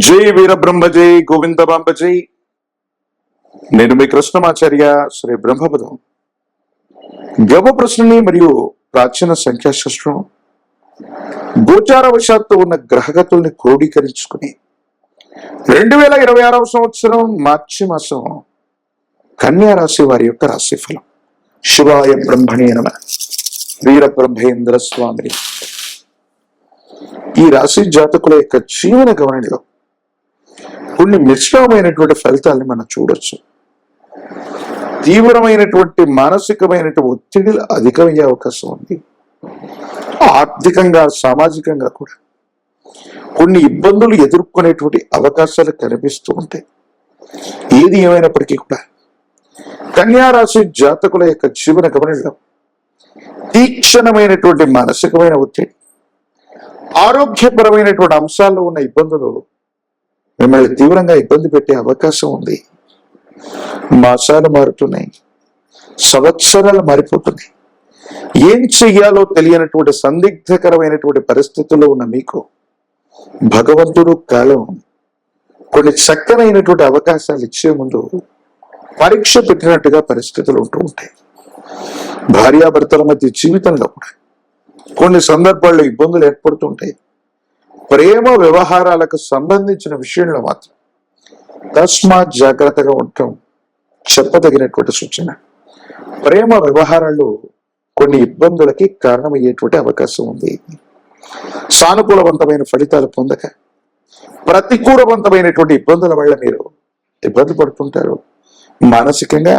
జై వీరబ్రహ్మ జై గోవిందబాంబ జై. నేను మీ కృష్ణమాచార్య శ్రీ బ్రహ్మపదం. గవ ప్రశ్నని మరియు ప్రాచీన సంఖ్యాశాస్త్రం గోచారవశాత్తు ఉన్న గ్రహగతుల్ని క్రోడీకరించుకుని 2026వ సంవత్సరం మార్చి మాసం కన్యా రాశి వారి యొక్క రాశిఫలం. శివాయ బ్రహ్మణే నమః. వీరబ్రహ్మేంద్ర స్వామిని. ఈ రాశి జాతకుల యొక్క జీవన గమనంలో కొన్ని మిశ్రమమైనటువంటి ఫలితాలను మనం చూడొచ్చు. తీవ్రమైనటువంటి మానసికమైనటువంటి ఒత్తిడిలు అధికమయ్యే అవకాశం ఉంది. ఆర్థికంగా సామాజికంగా కూడా కొన్ని ఇబ్బందులు ఎదుర్కొనేటువంటి అవకాశాలు కనిపిస్తూ ఉంటాయి. ఏది ఏమైనప్పటికీ కూడా కన్యా రాశి జాతకుల యొక్క జీవన గమనంలో తీక్షణమైనటువంటి మానసికమైన ఒత్తిడి, ఆరోగ్యపరమైనటువంటి అంశాల్లో ఉన్న ఇబ్బందులు మిమ్మల్ని తీవ్రంగా ఇబ్బంది పెట్టే అవకాశం ఉంది. మాసాలు మారుతున్నాయి, సంవత్సరాలు మారిపోతున్నాయి. ఏం చెయ్యాలో తెలియనటువంటి సందిగ్ధకరమైనటువంటి పరిస్థితుల్లో ఉన్న మీకు భగవంతుడు కాలం కొన్ని చక్కనైనటువంటి అవకాశాలు ఇచ్చే ముందు పరీక్ష పెట్టినట్టుగా పరిస్థితులు ఉంటూ ఉంటాయి. భార్యాభర్తల మధ్య జీవితంలో కూడా కొన్ని సందర్భాల్లో ఇబ్బందులు ఏర్పడుతుంటాయి. ప్రేమ వ్యవహారాలకు సంబంధించిన విషయంలో మాత్రం తస్మాత్ జాగ్రత్తగా ఉండటం చెప్పదగినటువంటి సూచన. ప్రేమ వ్యవహారాలు కొన్ని ఇబ్బందులకి కారణమయ్యేటువంటి అవకాశం ఉంది. సానుకూలవంతమైన ఫలితాలు పొందక ప్రతికూలవంతమైనటువంటి ఇబ్బందుల వల్ల మీరు ఇబ్బంది పడుతుంటారు. మానసికంగా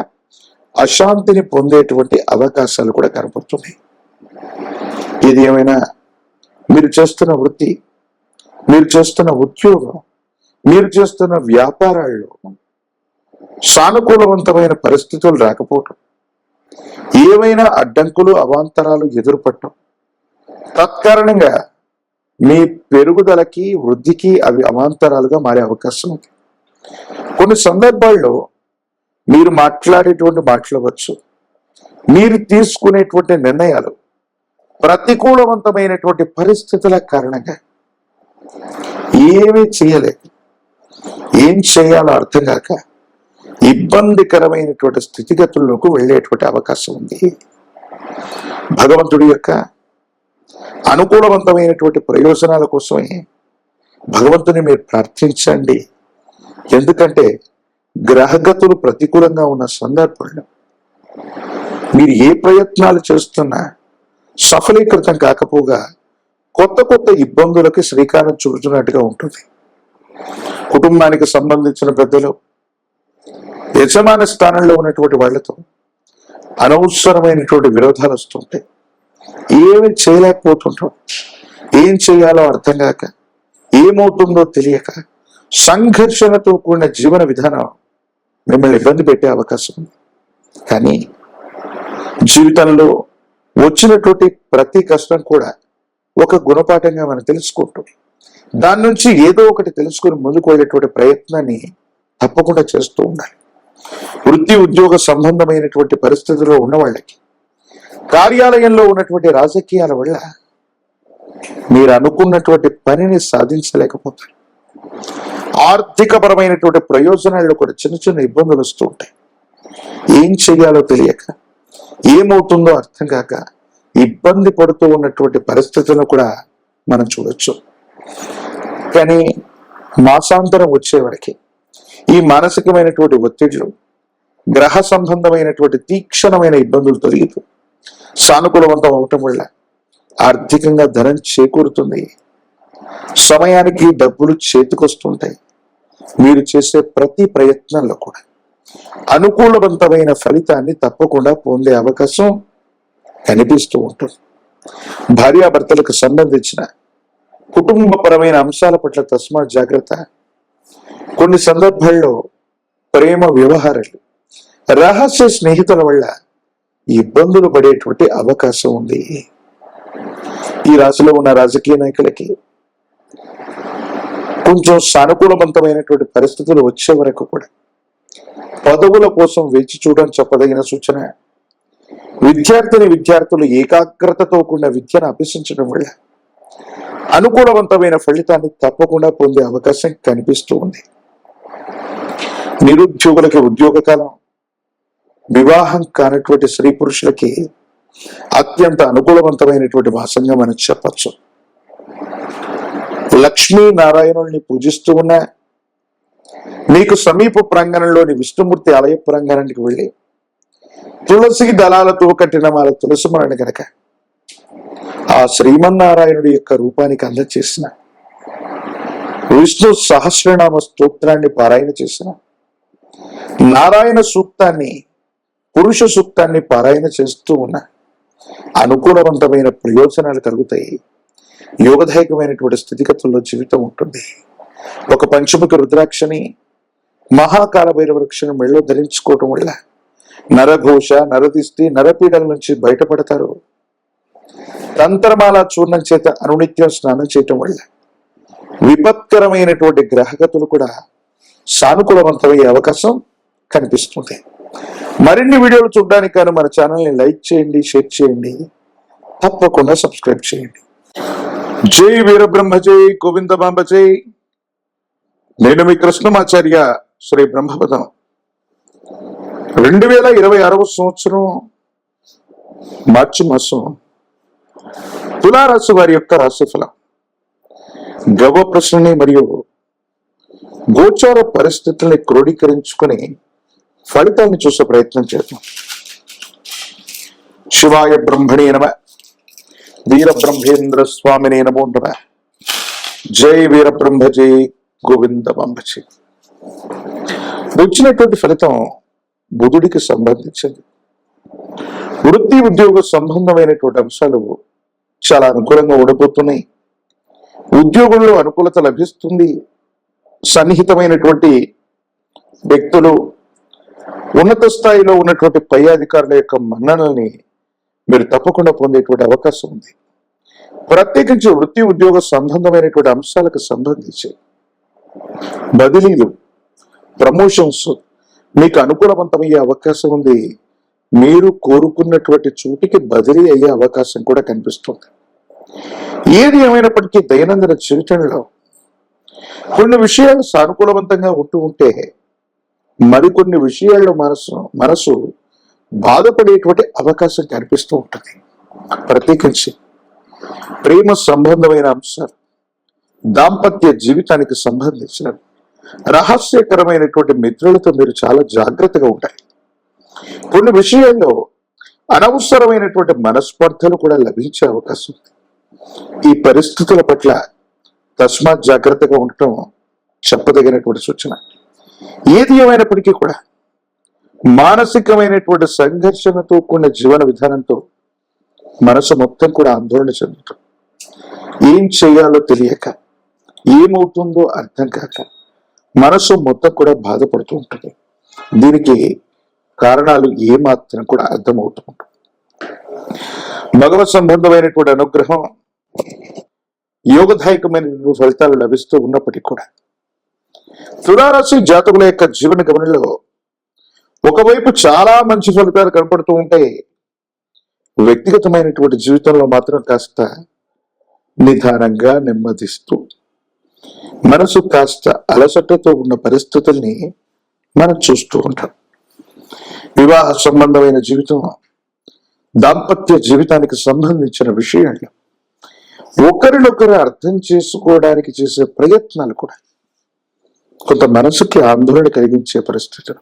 అశాంతిని పొందేటువంటి అవకాశాలు కూడా కనపడుతున్నాయి. ఇది ఏమైనా మీరు చేస్తున్న వృత్తి, మీరు చేస్తున్న ఉద్యోగం, మీరు చేస్తున్న వ్యాపారాల్లో సానుకూలవంతమైన పరిస్థితులు రాకపోవటం, ఏవైనా అడ్డంకులు అవాంతరాలు ఎదురుపడటం, తత్కారణంగా మీ పెరుగుదలకి వృద్ధికి అవి అవాంతరాలుగా మారే అవకాశం ఉంది. కొన్ని సందర్భాల్లో మీరు మాట్లాడేటువంటి మాట్లాడవచ్చు, మీరు తీసుకునేటువంటి నిర్ణయాలు ప్రతికూలవంతమైనటువంటి పరిస్థితుల కారణంగా ఏమీ చేయలేక, ఏం చేయాలో అర్థం కాక ఇబ్బందికరమైనటువంటి స్థితిగతుల్లోకి వెళ్ళేటువంటి అవకాశం ఉంది. భగవంతుడి యొక్క అనుకూలవంతమైనటువంటి ప్రయోజనాల కోసమే భగవంతుని మీరు ప్రార్థించండి. ఎందుకంటే గ్రహగతులు ప్రతికూలంగా ఉన్న సందర్భంలో మీరు ఏ ప్రయత్నాలు చేస్తున్నా సఫలీకృతం కాకపోగా కొత్త కొత్త ఇబ్బందులకి శ్రీకారం చుడుతున్నట్టుగా ఉంటుంది. కుటుంబానికి సంబంధించిన పెద్దలు, యజమాని స్థానంలో ఉన్నటువంటి వాళ్లతో అనవసరమైనటువంటి విరోధాలు వస్తుంటాయి. ఏమి చేయలేకపోతుంటాం, ఏం చేయాలో అర్థం కాక, ఏమవుతుందో తెలియక సంఘర్షణతో కూడిన జీవన విధానం మిమ్మల్ని ఇబ్బంది పెట్టే అవకాశం ఉంది. కానీ జీవితంలో వచ్చినటువంటి ప్రతి కష్టం కూడా ఒక గుణపాఠంగా మనం తెలుసుకుంటాం. దాని నుంచి ఏదో ఒకటి తెలుసుకుని ముందుకు వెళ్ళేటువంటి ప్రయత్నాన్ని తప్పకుండా చేస్తూ ఉండాలి. వృత్తి ఉద్యోగ సంబంధమైనటువంటి పరిస్థితుల్లో ఉన్న వాళ్ళకి, కార్యాలయంలో ఉన్నటువంటి రాజకీయాల వల్ల మీరు అనుకున్నటువంటి పనిని సాధించలేకపోతారు. ఆర్థికపరమైనటువంటి ప్రయోజనాల్లో కూడా చిన్న చిన్న ఇబ్బందులు వస్తూ ఉంటాయి. ఏం చెయ్యాలో తెలియక, ఏమవుతుందో అర్థం కాక ఇబ్బంది పడుతూ ఉన్నటువంటి పరిస్థితులను కూడా మనం చూడొచ్చు. కానీ మాసాంతరం వచ్చే వరకు ఈ మానసికమైనటువంటి ఒత్తిడిలు, గ్రహ సంబంధమైనటువంటి తీక్షణమైన ఇబ్బందులు తొలగితూ సానుకూలవంతం అవటం వల్ల ఆర్థికంగా ధనం చేకూరుతుంది. సమయానికి డబ్బులు చేతికొస్తుంటాయి. మీరు చేసే ప్రతి ప్రయత్నంలో కూడా అనుకూలవంతమైన ఫలితాన్ని తప్పకుండా పొందే అవకాశం కనిపిస్తూ ఉంటుంది. భార్యాభర్తలకు సంబంధించిన కుటుంబపరమైన అంశాల పట్ల తస్మాత్ జాగ్రత్త. కొన్ని సందర్భాల్లో ప్రేమ వ్యవహారాలు, రహస్య స్నేహితుల వల్ల ఇబ్బందులు పడేటువంటి అవకాశం ఉంది. ఈ రాశిలో ఉన్న రాజకీయ నాయకులకి కొంచెం సానుకూలవంతమైనటువంటి పరిస్థితులు వచ్చే వరకు కూడా పదవుల కోసం వేచి చూడడం చెప్పదగిన సూచన. విద్యార్థులు ఏకాగ్రతతో కూడిన విద్యను అభ్యసించడం వల్ల అనుకూలవంతమైన ఫలితాన్ని తప్పకుండా పొందే అవకాశం కనిపిస్తూ ఉంది. నిరుద్యోగులకి ఉద్యోగ కాలం, వివాహం కానటువంటి స్త్రీ పురుషులకి అత్యంత అనుకూలవంతమైనటువంటి మాసంగా మనం చెప్పచ్చు. లక్ష్మీ నారాయణుల్ని పూజిస్తూ ఉన్న మీకు సమీప ప్రాంగణంలోని విష్ణుమూర్తి ఆలయ ప్రాంగణానికి వెళ్ళి తులసి దళాలతో కట్టిన మన తులసిమలని గనక ఆ శ్రీమన్నారాయణుడి యొక్క రూపానికి అందచేసిన విష్ణు సహస్రనామ స్తోత్రాన్ని పారాయణ చేసిన, నారాయణ సూక్తాన్ని, పురుష సూక్తాన్ని పారాయణ చేస్తూ ఉన్న అనుకూలవంతమైన ప్రయోజనాలు కలుగుతాయి. యోగదాయకమైనటువంటి స్థితిగతుల్లో జీవితం ఉంటుంది. ఒక పంచముఖి రుద్రాక్షని, మహాకాల భైరవ వృక్షను మెళ్ళో ధరించుకోవటం వల్ల నరఘోష, నరదిష్టి, నరపీడల నుంచి బయటపడతారు. తంత్రమాల చూర్ణం చేత అనునిత్యం స్నానం చేయటం వల్ల విపత్కరమైనటువంటి గ్రహగతులు కూడా సానుకూలవంతమయ్యే అవకాశం కనిపిస్తుంది. మరిన్ని వీడియోలు చూడడానికి కానీ మన ఛానల్ని లైక్ చేయండి, షేర్ చేయండి, తప్పకుండా సబ్స్క్రైబ్ చేయండి. జై వీరబ్రహ్మ జై, గోవిందమాంబ జై. నేను మీ కృష్ణమాచార్య, శ్రీ బ్రహ్మపదం. 2026 సంవత్సరం మార్చి మాసం తులారాశి వారి యొక్క రాశిఫలం, గవ్వ ప్రశ్నని మరియు గోచార పరిస్థితుల్ని క్రోడీకరించుకొని ఫలితాన్ని చూసే ప్రయత్నం చేద్దాం. శివాయ బ్రహ్మణే నమః, వీరబ్రహ్మేంద్ర స్వామినే నమో నమః. జై వీరబ్రహ్మ జై, గోవిందమాంబ జై. వచ్చినటువంటి ఫలితం బుధుడికి సంబంధించింది. వృత్తి ఉద్యోగ సంబంధమైనటువంటి అంశాలు చాలా అనుకూలంగా ఉండబోతున్నాయి. ఉద్యోగంలో అనుకూలత లభిస్తుంది. సన్నిహితమైనటువంటి వ్యక్తులు, ఉన్నత స్థాయిలో ఉన్నటువంటి పై అధికారుల యొక్క మన్ననల్ని మీరు తప్పకుండా పొందేటువంటి అవకాశం ఉంది. ప్రత్యేకించి వృత్తి ఉద్యోగ సంబంధమైనటువంటి అంశాలకు సంబంధించి బదిలీలు, ప్రమోషన్స్ మీకు అనుకూలవంతమయ్యే అవకాశం ఉంది. మీరు కోరుకున్నటువంటి చోటికి బదిలీ అయ్యే అవకాశం కూడా కనిపిస్తుంది. ఏది ఏమైనప్పటికీ దైనందిన జీవితంలో కొన్ని విషయాలు సానుకూలవంతంగా ఉంటే మరికొన్ని విషయాల్లో మనసు బాధపడేటువంటి అవకాశం కనిపిస్తూ ఉంటుంది. ప్రత్యేకించి ప్రేమ సంబంధమైన అంశాలు, దాంపత్య జీవితానికి సంబంధించిన రహస్యకరమైనటువంటి మిత్రులతో మీరు చాలా జాగ్రత్తగా ఉండాలి. కొన్ని విషయాల్లో అనవసరమైనటువంటి మనస్పర్ధలు కూడా లభించే అవకాశం ఉంది. ఈ పరిస్థితుల పట్ల తస్మాత్ జాగ్రత్తగా ఉండటం చెప్పదగినటువంటి సూచన. ఏది ఏమైనప్పటికీ కూడా మానసికమైనటువంటి సంఘర్షణతో కూడిన జీవన విధానంతో మనసు మొత్తం కూడా ఆందోళన చెందుతుంది. ఏం చేయాలో తెలియక, ఏమవుతుందో అర్థం కాక మనసు మొత్తం కూడా బాధపడుతూ ఉంటుంది. దీనికి కారణాలు ఏమాత్రం కూడా అర్థమవుతూ ఉంటుంది. భగవత్ సంబంధమైనటువంటి అనుగ్రహం, యోగదాయకమైన ఫలితాలు లభిస్తూ ఉన్నప్పటికీ కూడా తులారాశి జాతకుల యొక్క జీవన గమనంలో ఒకవైపు చాలా మంచి ఫలితాలు కనపడుతూ ఉంటాయి. వ్యక్తిగతమైనటువంటి జీవితంలో మాత్రం కాస్త నిదానంగా నెమ్మదిస్తూ మనసు కాస్త అలసటతో ఉన్న పరిస్థితుల్ని మనం చూస్తూ ఉంటాం. వివాహ సంబంధమైన జీవితం, దాంపత్య జీవితానికి సంబంధించిన విషయాలు ఒకరినొకరు అర్థం చేసుకోవడానికి చేసే ప్రయత్నాలు కూడా కొంత మనసుకి ఆందోళన కలిగించే పరిస్థితులు.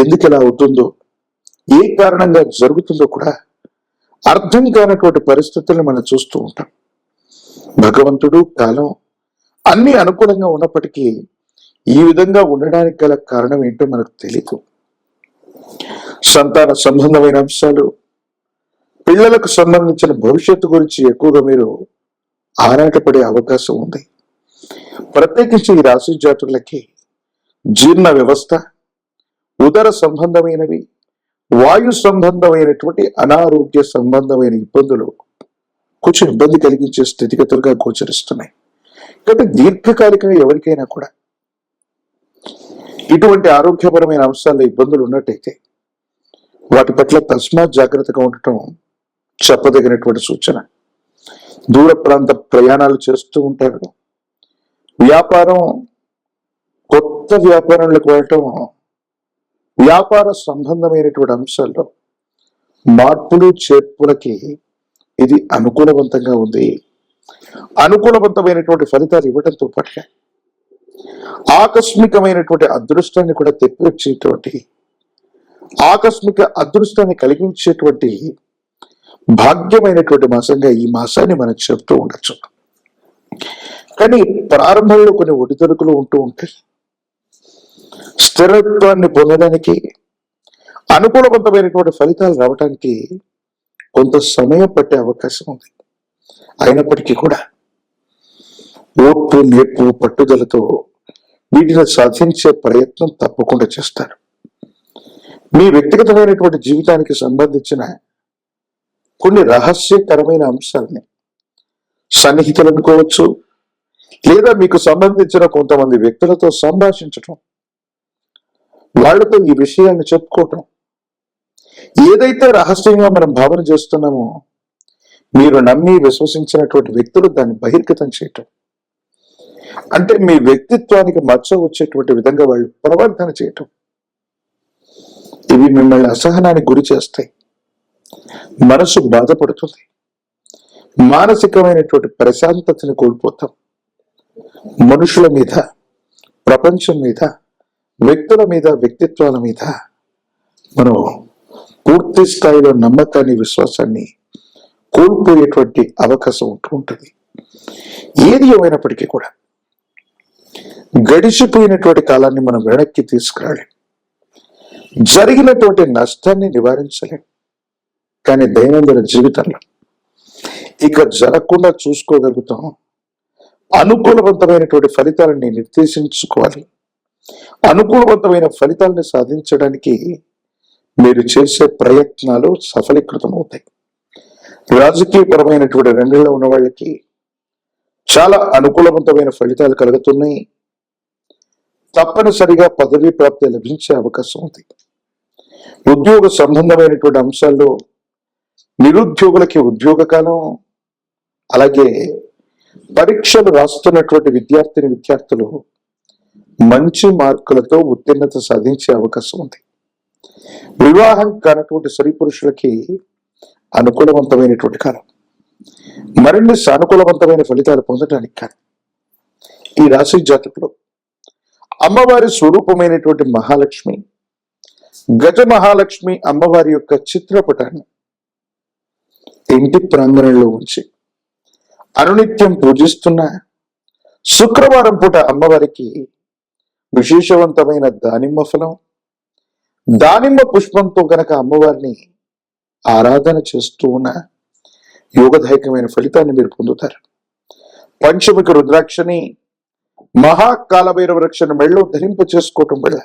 ఎందుకు ఇలా అవుతుందో, ఏ కారణంగా జరుగుతుందో కూడా అర్థం కానటువంటి పరిస్థితులను మనం చూస్తూ ఉంటాం. భగవంతుడు, కాలం అన్ని అనుకూలంగా ఉన్నప్పటికీ ఈ విధంగా ఉండడానికి గల కారణం ఏంటో మనకు తెలియదు. సంతాన సంబంధమైన అంశాలు, పిల్లలకు సంబంధించిన భవిష్యత్తు గురించి ఎక్కువగా మీరు ఆరాటపడే అవకాశం ఉంది. ప్రత్యేకించి ఈ రాశి జాతకులకి జీర్ణ వ్యవస్థ, ఉదర సంబంధమైనవి, వాయు సంబంధమైనటువంటి అనారోగ్య సంబంధమైన ఇబ్బందులు కొంచెం ఇబ్బంది కలిగించే స్థితిగతులుగా గోచరిస్తున్నాయి. కాబట్టి దీర్ఘకాలికంగా ఎవరికైనా కూడా ఇటువంటి ఆరోగ్యపరమైన అంశాల్లో ఇబ్బందులు ఉన్నట్టయితే వాటి పట్ల తస్మాత్ జాగ్రత్తగా ఉండటం చెప్పదగినటువంటి సూచన. దూర ప్రాంత ప్రయాణాలు చేస్తూ ఉంటారు. వ్యాపారం, కొత్త వ్యాపారాలకు వెళ్ళటం, వ్యాపార సంబంధమైనటువంటి అంశాల్లో మార్పులు చేర్పులకి ఇది అనుకూలవంతంగా ఉంది. అనుకూలవంతమైనటువంటి ఫలితాలు ఇవ్వడంతో పాటుగా ఆకస్మికమైనటువంటి అదృష్టాన్ని కూడా తెప్పించేటువంటి, ఆకస్మిక అదృష్టాన్ని కలిగించేటువంటి భాగ్యమైనటువంటి మాసంగా ఈ మాసాన్ని మనం చెప్తూ ఉండొచ్చు. కానీ ప్రారంభంలో కొన్ని ఒడిదొడుకులు ఉంటూ ఉంటాయి. స్థిరత్వాన్ని పొందడానికి, అనుకూలవంతమైనటువంటి ఫలితాలు రావడానికి కొంత సమయం పట్టే అవకాశం ఉంది. అయినప్పటికీ కూడా ఓర్పు, నేర్పు, పట్టుదలతో వీటిని సాధించే ప్రయత్నం తప్పకుండా చేస్తారు. మీ వ్యక్తిగతమైనటువంటి జీవితానికి సంబంధించిన కొన్ని రహస్యకరమైన అంశాలని సన్నిహితులు అనుకోవచ్చు, లేదా మీకు సంబంధించిన కొంతమంది వ్యక్తులతో సంభాషించటం, వాళ్ళతో ఈ విషయాన్ని చెప్పుకోవటం, ఏదైతే రహస్యంగా మనం భావన చేస్తున్నామో మీరు నమ్మి విశ్వసించినటువంటి వ్యక్తులు దాన్ని బహిర్గతం చేయటం, అంటే మీ వ్యక్తిత్వానికి మచ్చ వచ్చేటువంటి విధంగా వాళ్ళు ప్రవర్తన చేయటం, ఇవి మిమ్మల్ని అసహనానికి గురి చేస్తాయి. మనసు బాధపడుతుంది, మానసికమైనటువంటి ప్రశాంతతని కోల్పోతాం. మనుషుల మీద, ప్రపంచం మీద, వ్యక్తుల మీద, వ్యక్తిత్వాల మీద మనం పూర్తి స్థాయిలో నమ్మకాన్ని, విశ్వాసాన్ని కోల్పోయేటువంటి అవకాశం ఉంటూ ఉంటుంది. ఏది ఏమైనప్పటికీ కూడా గడిచిపోయినటువంటి కాలాన్ని మనం వెనక్కి తీసుకురాలేం, జరిగినటువంటి నష్టాన్ని నివారించలేం. కానీ దైనందిన జీవితంలో ఇక జరగకుండా చూసుకోగలుగుతాం. అనుకూలవంతమైనటువంటి ఫలితాలని నిర్దేశించుకోవాలి. అనుకూలవంతమైన ఫలితాలను సాధించడానికి మీరు చేసే ప్రయత్నాలు సఫలీకృతమవుతాయి. రాజకీయపరమైనటువంటి రంగంలో ఉన్న వాళ్ళకి చాలా అనుకూలవంతమైన ఫలితాలు కలుగుతున్నాయి. తప్పనిసరిగా పదవీ ప్రాప్తి లభించే అవకాశం ఉంది. ఉద్యోగ సంబంధమైనటువంటి అంశాల్లో నిరుద్యోగులకి ఉద్యోగ కాలం, అలాగే పరీక్షలు రాస్తున్నటువంటి విద్యార్థులు మంచి మార్కులతో ఉత్తీర్ణత సాధించే అవకాశం ఉంది. వివాహం కానటువంటి స్త్రీ పురుషులకి అనుకూలవంతమైనటువంటి కాలం. మరిన్ని సానుకూలవంతమైన ఫలితాలు పొందడానికి కానీ ఈ రాశి జాతకులు అమ్మవారి స్వరూపమైనటువంటి మహాలక్ష్మి, గజ మహాలక్ష్మి అమ్మవారి యొక్క చిత్రపటాన్ని ఇంటి ప్రాంగణంలో ఉంచి అనునిత్యం పూజిస్తున్న శుక్రవారం పూట అమ్మవారికి విశేషవంతమైన దానిమ్మ ఫలం, దానిమ్మ పుష్పంతో గనక అమ్మవారిని ఆరాధన చేస్తూ ఉన్న యోగదాయకమైన ఫలితాన్ని మీరు పొందుతారు. పంచముఖ రుద్రాక్షని, మహాకాలభైరవ వృక్షను మెళ్ళలో ధరింప చేసుకోవటం వల్ల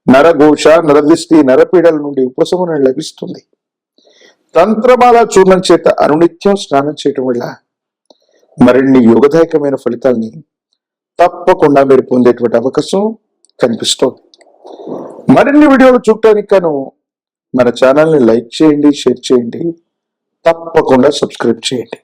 నరఘోష, నరదిష్టి, నరపీడల నుండి ఉపశమనం లభిస్తుంది. తంత్రమాల చూర్ణం చేత అనునిత్యం స్నానం చేయటం వల్ల మరిన్ని యోగదాయకమైన ఫలితాల్ని తప్పకుండా మీరు పొందేటువంటి అవకాశం కనిపిస్తోంది. మరిన్ని వీడియోలు చూడటానికి గాను మన ఛానల్ని లైక్ చేయండి, షేర్ చేయండి, తప్పకుండా సబ్స్క్రైబ్ చేయండి.